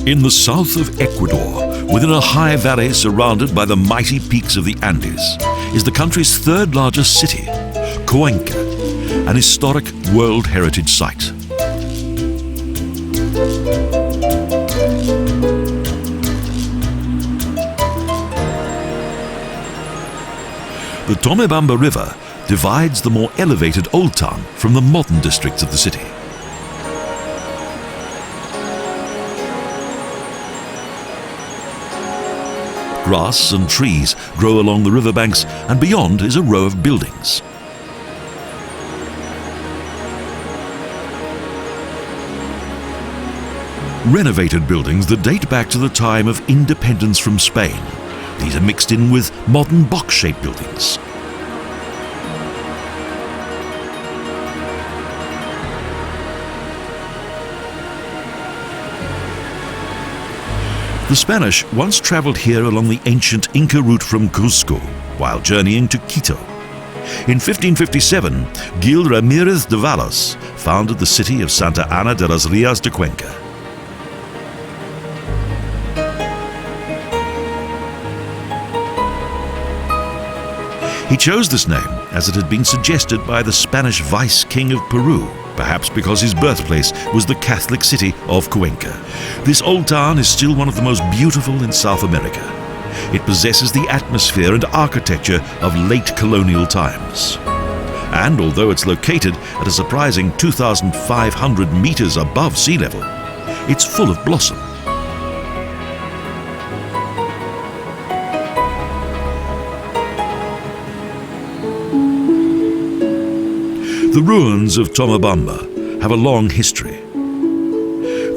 In the south of Ecuador, within a high valley surrounded by the mighty peaks of the Andes, is the country's third largest city, Cuenca, an historic World Heritage Site. The Tomebamba River divides the more elevated Old Town from the modern districts of the city. Grass and trees grow along the riverbanks, and beyond is a row of buildings. Renovated buildings that date back to the time of independence from Spain. These are mixed in with modern box-shaped buildings. The Spanish once traveled here along the ancient Inca route from Cuzco while journeying to Quito. In 1557, Gil Ramirez de Valos founded the city of Santa Ana de las Rias de Cuenca. He chose this name as it had been suggested by the Spanish vice king of Peru, perhaps because his birthplace was the Catholic city of Cuenca. This old town is still one of the most beautiful in South America. It possesses the atmosphere and architecture of late colonial times. And although it's located at a surprising 2,500 meters above sea level, it's full of blossom. The ruins of Tomebamba have a long history.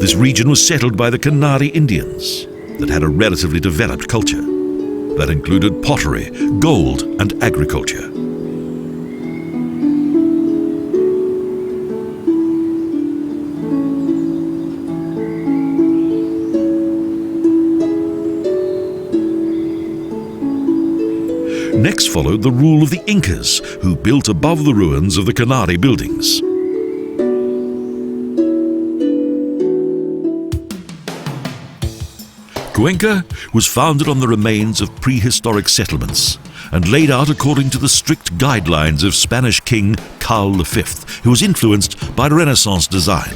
This region was settled by the Canary Indians that had a relatively developed culture that included pottery, gold, and agriculture. Next followed the rule of the Incas, who built above the ruins of the Canary buildings. Cuenca was founded on the remains of prehistoric settlements and laid out according to the strict guidelines of Spanish King Carl V, who was influenced by Renaissance design.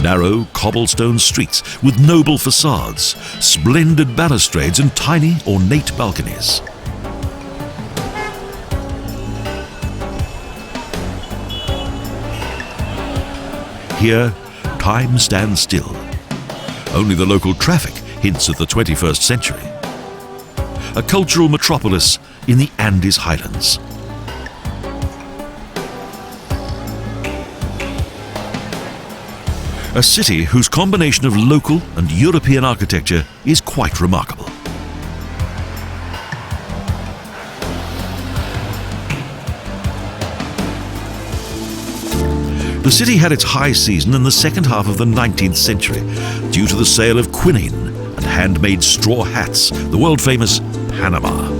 Narrow cobblestone streets with noble facades, splendid balustrades and tiny ornate balconies. Here, time stands still. Only the local traffic hints at the 21st century. A cultural metropolis in the Andes highlands. A city whose combination of local and European architecture is quite remarkable. The city had its high season in the second half of the 19th century due to the sale of quinine and handmade straw hats, the world-famous Panama.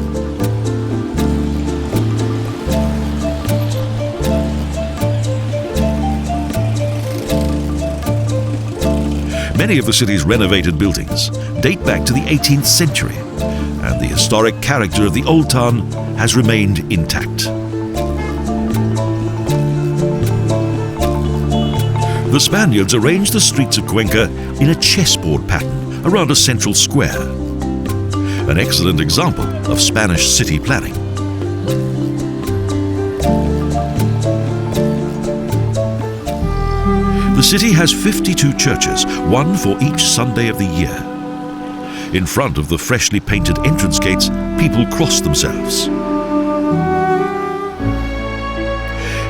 Many of the city's renovated buildings date back to the 18th century, and the historic character of the old town has remained intact. The Spaniards arranged the streets of Cuenca in a chessboard pattern around a central square, an excellent example of Spanish city planning. The city has 52 churches, one for each Sunday of the year. In front of the freshly painted entrance gates, people cross themselves.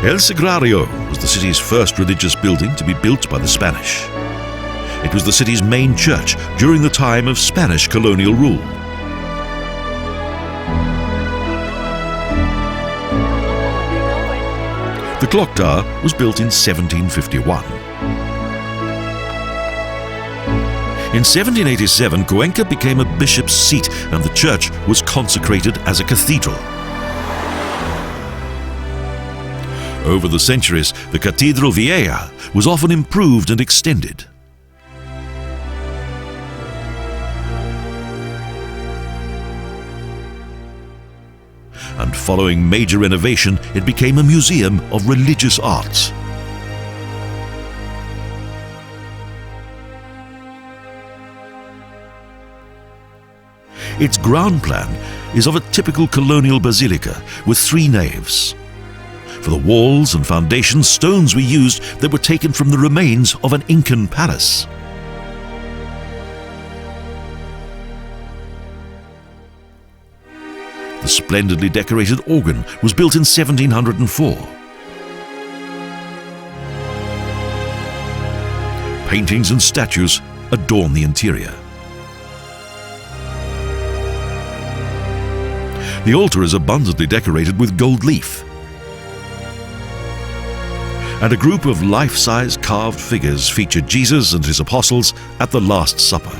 El Sagrario was the city's first religious building to be built by the Spanish. It was the city's main church during the time of Spanish colonial rule. The clock tower was built in 1751. In 1787, Cuenca became a bishop's seat and the church was consecrated as a cathedral. Over the centuries, the Catedral Vieja was often improved and extended. And following major renovation, it became a museum of religious arts. Its ground plan is of a typical colonial basilica with 3 naves. For the walls and foundations, stones were used that were taken from the remains of an Incan palace. The splendidly decorated organ was built in 1704. Paintings and statues adorn the interior. The altar is abundantly decorated with gold leaf. And a group of life-size carved figures feature Jesus and his apostles at the Last Supper.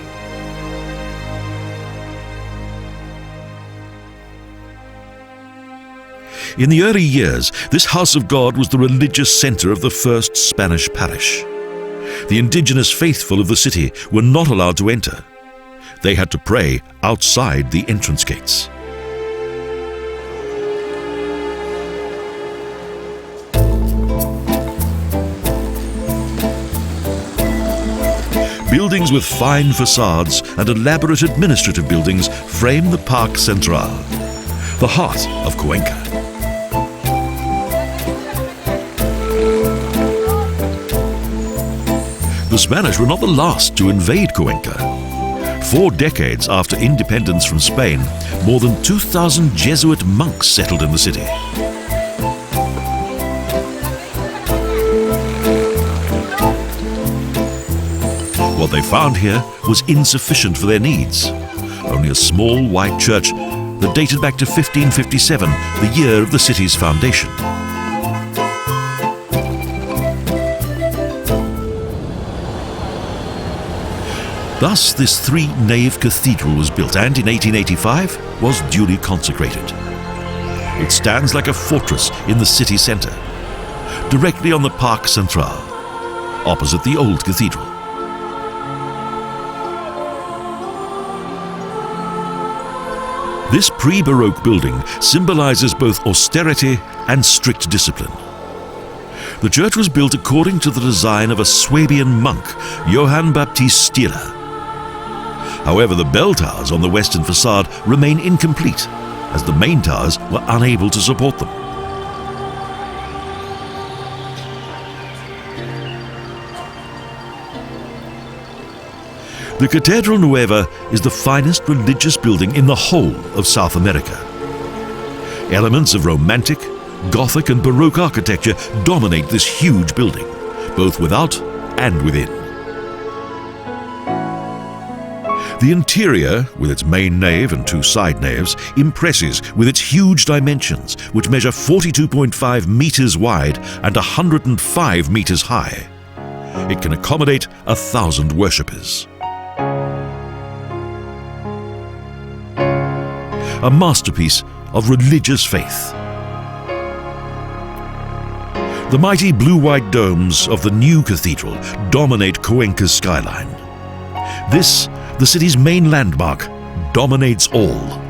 In the early years, this house of God was the religious center of the first Spanish parish. The indigenous faithful of the city were not allowed to enter. They had to pray outside the entrance gates. Buildings with fine facades and elaborate administrative buildings frame the Parque Central, the heart of Cuenca. The Spanish were not the last to invade Cuenca. 4 decades after independence from Spain, more than 2,000 Jesuit monks settled in the city. What they found here was insufficient for their needs. Only a small white church that dated back to 1557, the year of the city's foundation. Thus, this 3-nave cathedral was built and in 1885 was duly consecrated. It stands like a fortress in the city centre, directly on the Parque Central, opposite the Old Cathedral. This pre-Baroque building symbolizes both austerity and strict discipline. The church was built according to the design of a Swabian monk, Johann Baptist Stieler. However, the bell towers on the western facade remain incomplete, as the main towers were unable to support them. The Catedral Nueva is the finest religious building in the whole of South America. Elements of Romantic, Gothic and Baroque architecture dominate this huge building, both without and within. The interior, with its main nave and 2 side naves, impresses with its huge dimensions, which measure 42.5 meters wide and 105 meters high. It can accommodate 1,000 worshippers. A masterpiece of religious faith. The mighty blue-white domes of the new cathedral dominate Cuenca's skyline. This, the city's main landmark, dominates all.